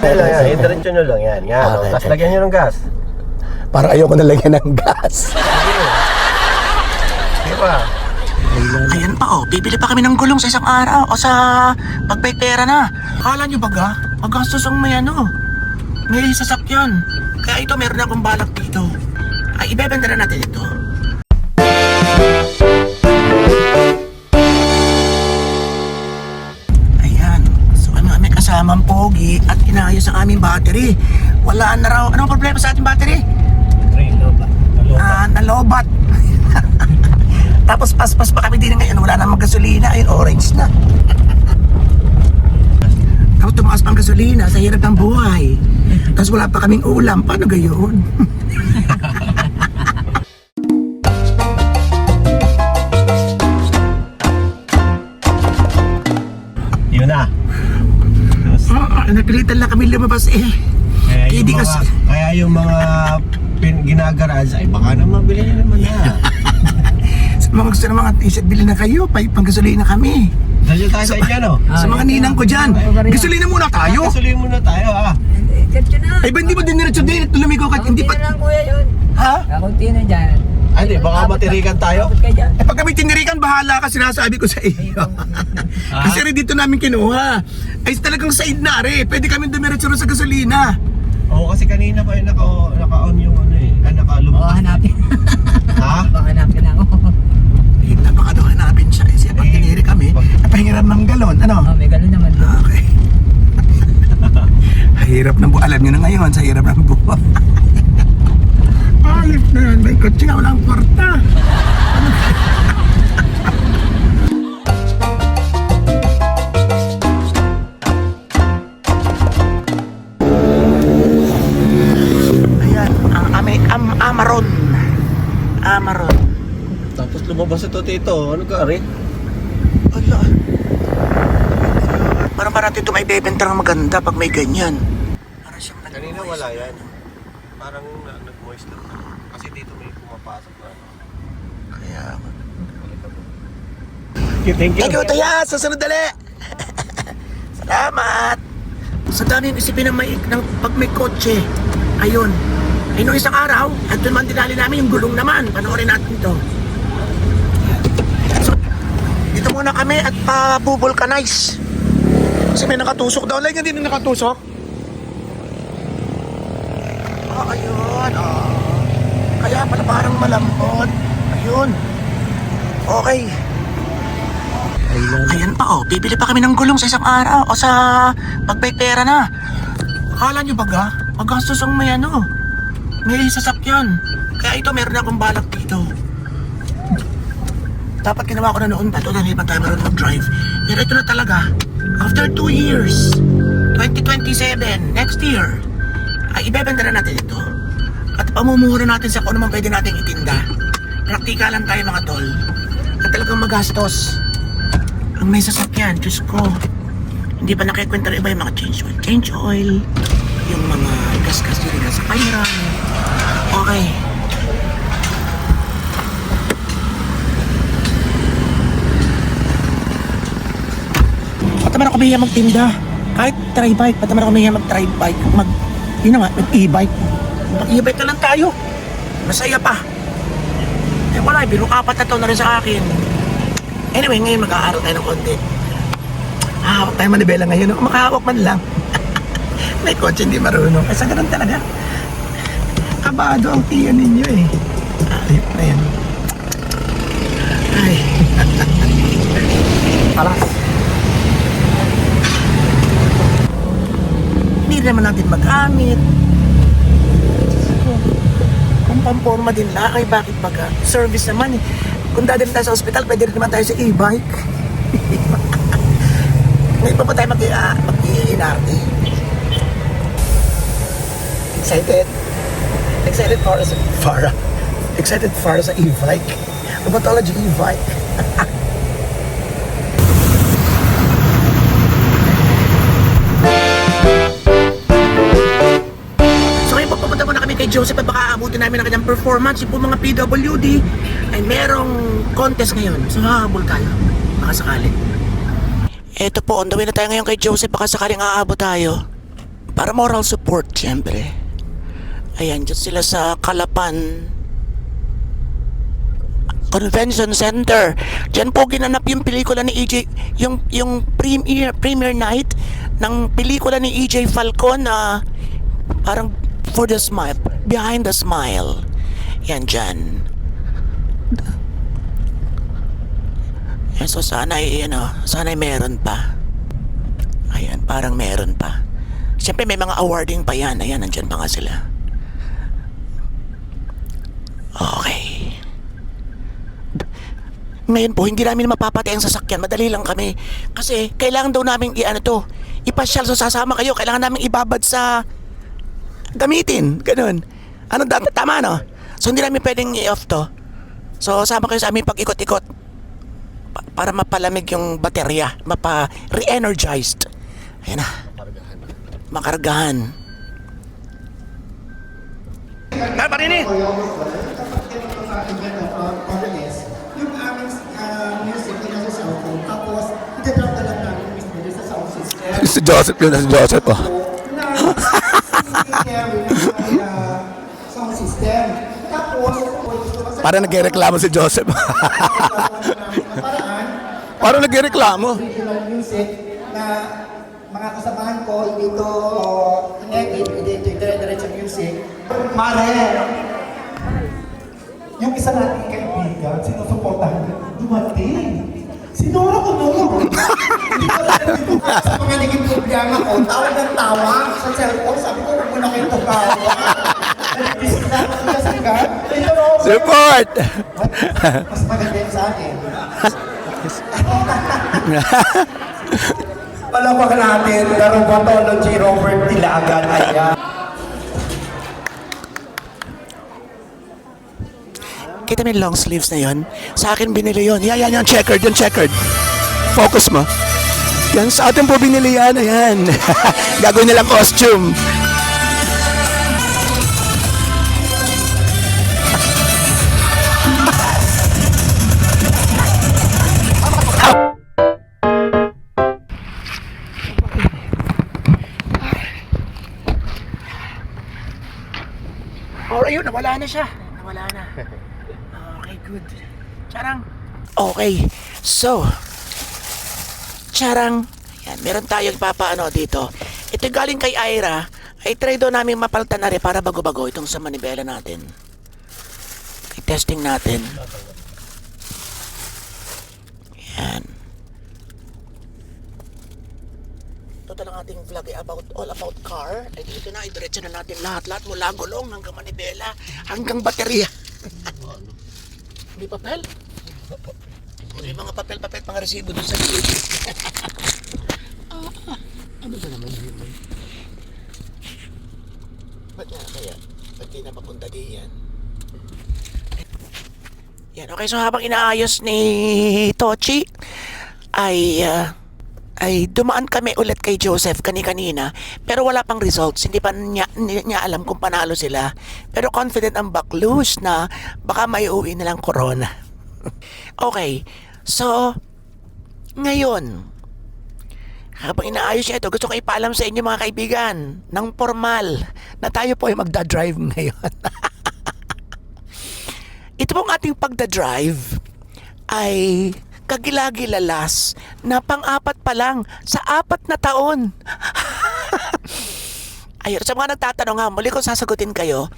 lang yan, i-diretso nyo lang yan. Yan, Okay, tapos okay. lagyan nyo ng gas. Para ayoko na lagyan ng gas. Di ba? Ayan pa oh, bibili pa kami ng gulong sa isang araw o sa pagbay pera na. Akala nyo baga, magastos ang may may sasakyan. Kaya ito meron akong balak dito. Ay, ibebenta na natin ito. Ayan, so may kasamang pogi at inayos ang aming battery. Wala na raw, anong problema sa ating battery? Nalobat. Tapos paspas pa kami din ngayon, wala namang gasolina, ayun orange na. Tapos tumaas pang gasolina sa hirap ng buhay. Tapos wala pa kaming ulam, paano gayon? Yun na. Napilitan lang kami lumabas eh. Kaya yung mga ginagarage ay baka naman bilhin nyo naman na. Mga gusto ng mga t-shirt, bili na kayo, pang gasolina kami. Dahil tayo sa inyo, no? Sa mga ninang ko dyan, gasolina muna tayo. Gasolina muna tayo, ha? Diretso na. Ay ba hindi mo diniretso din? Lumigo ka, hindi Kakunti pa... na lang kuya yun. Ha? Kakunti na dyan. Ay, di, baka matirikan tayo. Abot ka dyan. Eh pag kami tinirikan, bahala ka, sinasabi ko sa iyo. Kasi rin dito namin kinuha. Ay talagang side na rin, pwede kami dumiretso rin sa gasolina. Oo, kasi kanina pa yung naka-on yung ano eh. Oo, hanapin. Ha? Baka hanapin ako. Eh, napaka daw hanapin siya. Eh, siya pag tiniri kami, napahingiran ng galon. Ano? Oh, may ganun naman doon. Okay. Hirap ng buhay. Alam nyo na ngayon, sa hirap ng buhay. Alip na yan. May kotse nga, walang kwarta. Ayan, ang Amaron. Amaron. Tapos lumabas ito, Tito. Ano ka, Ari? Ala. Parang natin ito may bebenta ng maganda pag may ganyan. Parang siyang Kanina wala yan. Parang nag-moist lang. Kasi dito may pumapasok na. Kaya... Thank you. Thank you, Taya! Susunod dali! Salamat! Sa dami yung isipin ng pag may kotse. Ayun. Ay, nung isang araw, at doon man dinali namin yung gulong naman. Panoorin natin ito. So, dito muna kami at pa-vulcanize. Kasi may nakatusok daw. Like, hindi na nakatusok. Ayun. Kaya pala parang malambot. Ayun. Okay. Ayan pa oh, bibili pa kami ng gulong sa isang araw o sa pagbay pera na. Akala nyo baga, magastos ang may may sasakyan. Kaya ito meron akong balak dito. Dapat ginawa ko na noon pa ito na hindi pa tayo marunong mag-drive. Pero ito na talaga. After 2 years, 2027, next year, ay ibebenta na natin ito. At pamumuhura natin sa kung ano man pwede natin itinda. Praktikalan tayo mga tol. At talagang magastos. Ang may sasakyan, Diyos ko. Hindi pa nakikwenta rin iba yung mga change oil, yung mga gas-gas yun sa camera. Okay. Pataman ako mahiya magtinda. Kahit try bike, pataman ako mahiya mag-try bike. Yun na nga, mag-e-bike. Mag-e-bike na lang tayo. Masaya pa. Eh wala, binukapat na to na rin sa akin. Anyway, ngayon mag-aaral tayo ng konti. Hawak tayo manibela ngayon. Makahawak man lang. May kotse hindi marunong. Kasi ganun talaga. Kabado ang tiyan ninyo eh. Ayop na yan. Ay. Palas. Hindi naman natin magamit. Kung pamporma din lang, ay bakit baga? Service naman eh. Kung dadalhin tayo sa ospital, pwede rin naman tayo sa e-bike. Ngayon pa tayo mag-i-NRT. Excited? Excited para sa e-bike. Rheumatology e-bike. So ngayon papunta muna kami kay Joseph at baka abutin namin ang kanyang performance. Yung po mga PWD ay merong contest ngayon. So hahabol tayo. Baka sakali. Eto po, on the way na tayo ngayon kay Joseph. Baka sakaling aabot tayo. Para moral support, syempre. Ayan, dyan sila sa Calapan Convention Center. Diyan po ginanap yung pelikula ni EJ, yung premiere night ng pelikula ni EJ Falcon na parang For the Smile, Behind the Smile. Yan dyan. Yan, so sana'y meron pa. Ayan, parang meron pa. Siyempre may mga awarding pa yan. Ayan, nandyan pa nga sila. Okay. Ngayon po, hindi namin mapapatay ang sasakyan. Madali lang kami. Kasi kailangan daw namin ipasyal. So sasama kayo. Kailangan namin ibabad sa gamitin. Ganun. Ano dapat? Tama, no? So hindi namin pwedeng i-off to. So sama kayo sa aming pag-ikot-ikot. Para mapalamig yung baterya. Re-energized. Ayan na. Makargahan. Parini! Yung aming music na nasa cellphone, tapos ita-drop na lang namin mismo dun sa sound system. Si Joseph yun, si Joseph oh. Na carry ng sound system. Tapos, Parang nagreklamo si Joseph. paraan, Parang nagreklamo. original music na mga kasamahan ko, dito in-edit, dito dire-diretso music. Mare, yung isa nating kaibigan, sinusuportahan ko, dumating. Sinura ko noon. Hindi ko alam dito sa mga naging problema ko, tawag ng tawag sa cellphone, sabi ko, huwag mo na kayo tumawa. Nag-disconnect ko kasi ka. Support! Mas maganda yun sa akin. Palabak natin, Darubotology Robert Dilagan. Ayan. Kita mo yung long sleeves na yon? Sa akin binili yon. Yan, yung checkered, yung checkered. Focus mo. Yan, sa atin po binili yan. Ayan. Gagawin nilang costume. Oh, ayun, nawala na siya. Nawala na. Okay, good. Charang. Okay, so, charang. Yan, meron tayong papaano dito. Ito galing kay Ira. Ay try daw namin mapalitan na rin para bago-bago itong sa manibela natin. I-testing natin. Yan. Ito lang ating vlog ay all about car. Ay dito na, idiretso na natin lahat mula gulong hanggang manibela, hanggang baterya. May papel? May mga papel, mga resibo doon sa gilid. Ano ba naman yun? Ba't nga kaya? Ba't di na papunta diyan? Yan, okay, so habang inaayos ni Tochi, ay dumaan kami ulit kay Joseph kanina, pero wala pang results. Hindi pa niya alam kung panalo sila. Pero confident ang Baclus na baka may uwi nilang corona. Okay, so ngayon, habang inaayos niya ito, gusto ko ipaalam sa inyo mga kaibigan ng formal na tayo po ay magda-drive ngayon. Ito pong ating pagda-drive ay kagilagilalas na pang-apat pa lang sa 4 na taon. Ayun, sa mga nagtatanong nga, muli kung sasagutin kayo,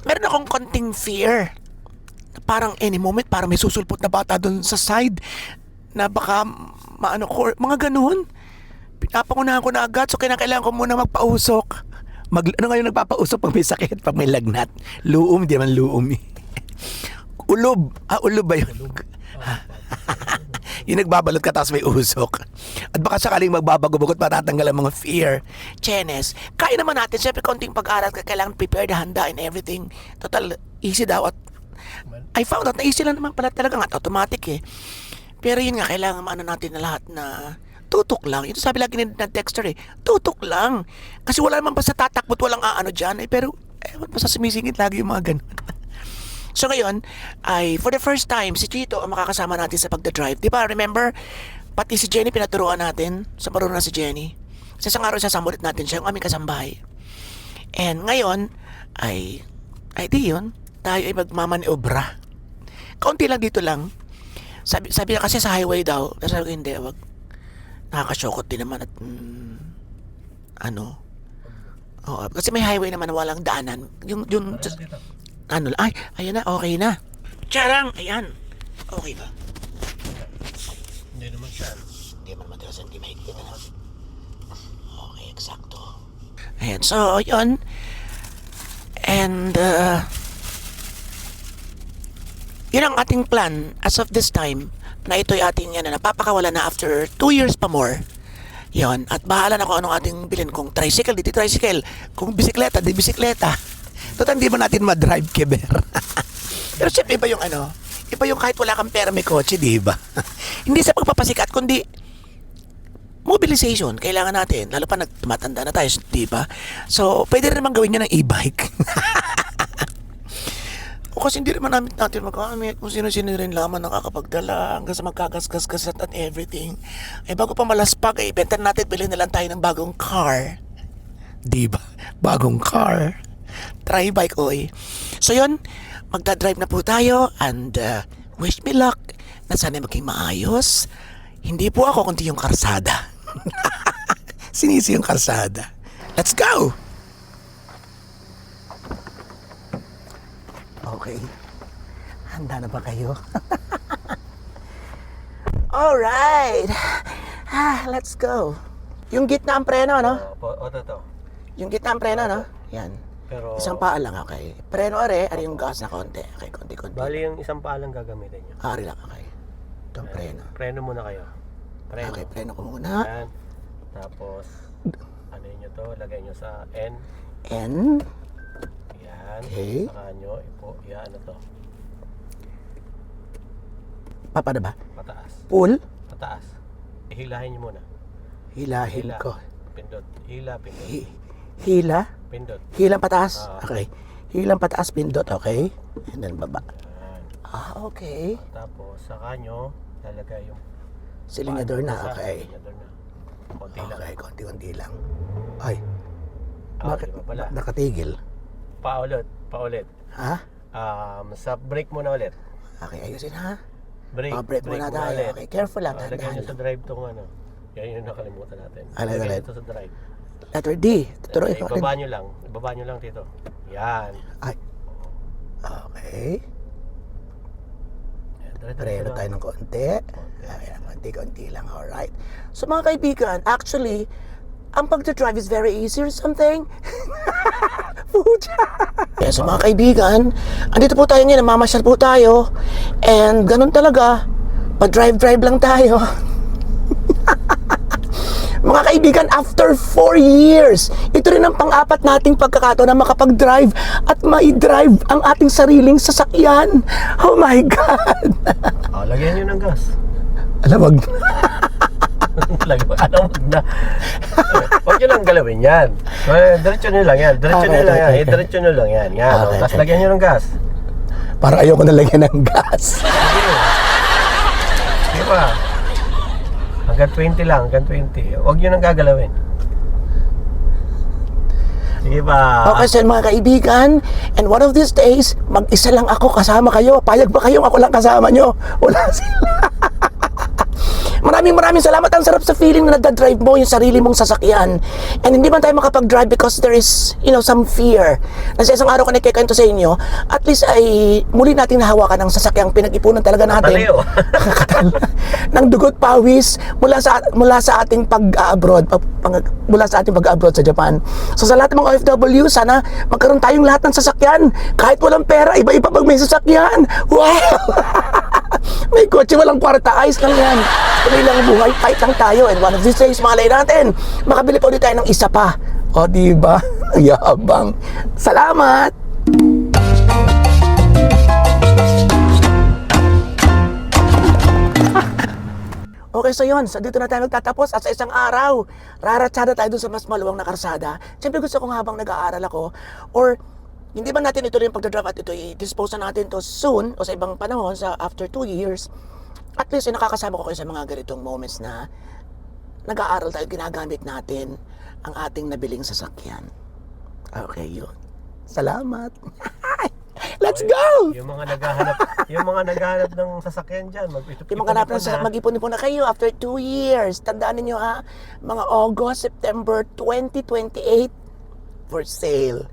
meron akong konting fear. Parang any moment, parang may susulpot na bata doon sa side na baka maano ko, mga ganun. Pinapangunahan ko na agad, so kailangan ko muna magpausok. Ano ngayon nagpapausok pag may sakit, pag may lagnat? Luum, di man luum eh. Ulob. Ulob ba yun? Yung nagbabalot ka tapos may usok. At baka sakaling magbabago-bagot matatanggal ang mga fear. Chenes, kaya naman natin. Siyempre, konting pag-aral ka, kailangan prepare the handa and everything. Total, easy daw. At I found out na easy lang naman pala talaga nga. Automatic eh. Pero yun nga, kailangan maano natin na lahat na tutok lang. Ito sabi lagi ng texter eh. Tutok lang. Kasi wala naman pa sa tatakbot, walang aano dyan eh. Pero, pa sa sumisingit lagi yung mga ganun. So ngayon, ay for the first time, si Chito ang makakasama natin sa pagdadrive. Di ba, remember? Pati si Jenny pinaturuan natin. Sa marunong na si Jenny. Sa isang araw sasambulit natin siya, yung aming kasambahay. And ngayon, ay di yun, tayo ay magmamaniobra. Kaunti lang dito lang. Sabi niya kasi sa highway daw, pero sabi ko hindi, wag. Nakakasyokot din naman at Oo, kasi may highway naman na walang daanan. Yung ayun na, okay na. Charang, ayan. Okay ba? Hindi naman siya. Hindi man matigas, hindi mahigpit na. Okay, eksakto. Ayan, so, yun. And, yun ang ating plan as of this time na ito'y ating napapakawala na after 2 years pa more. Yon, at bahala na kung anong ating bilhin. Kung tricycle, di tricycle. Kung bisikleta, di bisikleta. Total, hindi ba natin ma-drive, Keber? Pero syempre, iba yung iba yung kahit wala kang pera may kotse, di ba? Hindi sa pagpapasikat, kundi mobilization, kailangan natin. Lalo pa tumatanda na tayo, di ba? So, pwede rin naman gawin nyo ng e-bike. O kasi hindi naman natin magamit kung sino-sino rin lamang nakakapagdala hanggang sa magkagasgas-gas at everything. Ay bago pa malaspag, benta natin, bilhin na lang tayo ng bagong car. Diba? Bagong car. Try bike, oy. So yun, magdadrive na po tayo and wish me luck na sana maging maayos. Hindi po ako kundi yung karsada. Sinisi yung karsada. Let's go! Okay. Handa na ba kayo? Alright. Let's go. Yung gitna ang preno, no? To. Yung gitna ang preno, no? Yan. Pero, Isang paa lang, okay. Preno are yung gas na konti. Okay, konti-konti. bali yung isang paa lang gagamitin nyo. Ari lang, okay. Itong preno. Preno muna kayo. Preno. Okay, preno ko muna. Yan. Tapos, ano nyo to? Lagay nyo sa N. N. Yan. Okay. Saka nyo, yan, ano to? Paano ba? Pataas. Pull. Pataas. Ihilahin nyo muna. Hilahin Hila. ko. Pindot. Hila, pindot. Hila. Pindot. Hilang pataas. Ah. Okay. Hilang pataas, pindot, okay. And then baba. Yan. Okay. Tapos, saka nyo, lalagay yung Silinyador na, paa okay. silinyador na. Konti lang. Okay, konti-konti lang. Ay, Bakit? Diba pala? nakatigil? Paulit. Ha? Sa brake muna ulit. Okay, ayusin ha. Brake. Brake muna tayo. ulit. Okay, careful lang. Lagyan Dahan. nyo sa drive tong ano. Yan yung nakalimutan natin. Alright, Lagyan alright. nyo to sa drive. Letter D. Tuturuin ko. Ibaba nyo lang. Ibaba nyo lang dito. Yan. Ay. Okay. Yan, dire-diretso Preno lang. tayo ng konti. Okay, konti-konti lang. Alright. So mga kaibigan, actually, ang pagdadrive is very easy or something. Pucha. Yeah, so mga kaibigan, andito po tayo ngayon, mamasyal po tayo. And ganun talaga, pag-drive lang tayo. Mga kaibigan, after 4 years, ito rin ang pang-apat nating pagkakataon na makapag-drive at mai-drive ang ating sariling sasakyan. Oh my God! Lagyan nyo ng gas. Alam, wag. Wag na. Huwag nyo lang galawin yan. Diretso nyo lang yan. Diretso nyo lang yan. Diretso nyo lang yan. Yan. Okay, Tapos okay. lagyan nyo ng gas. Para ayoko na lagyan ng gas. Di ba? Hanggang 20 lang. Hanggang 20. Huwag nyo nang gagalawin. Sige ba? Okay, so mga kaibigan, and one of these days, mag-isa lang ako kasama kayo. Payag ba kayong ako lang kasama nyo? Wala sila. Maraming salamat. Ang sarap sa feeling na nagda-drive mo yung sarili mong sasakyan. And hindi man tayo makapag-drive because there is, some fear. Kasi isang araw ko nagkikwento sa inyo, at least ay muli natin nahawakan ang sasakyang pinag-ipunan talaga natin. Taleo. Ng dugot pawis mula sa ating pag-abroad sa Japan. So sa lahat ng mga OFW, sana magkaroon tayong lahat ng sasakyan. Kahit walang pera, iba-iba pag may sasakyan. Wow! May kotse, walang kwarta, ayos lang yan. Tuloy lang ang buhay, fight lang tayo. And one of these days, malay natin, makabili pa ulit tayo ng isa pa. O, diba? Yabang. Salamat! Okay, so yun. So dito na tayo magtatapos at sa isang araw, raratsada tayo dun sa mas maluwang na karsada. Siyempre gusto kong habang nag-aaral ako, or hindi ba natin ituloy yung pagdadrive at ito i-dispose na natin to soon o sa ibang panahon, sa after 2 years, at least nakakasama ko kayo sa mga ganitong moments na nag-aaral tayo, ginagamit natin ang ating nabiling sasakyan. Okay, yun. Salamat. Let's go! Yung mga naghahanap ng sasakyan diyan, Yung mga hanap na mag-ipon-ipon na kayo after 2 years. Tandaan niyo ha, mga August, September 2028 for sale.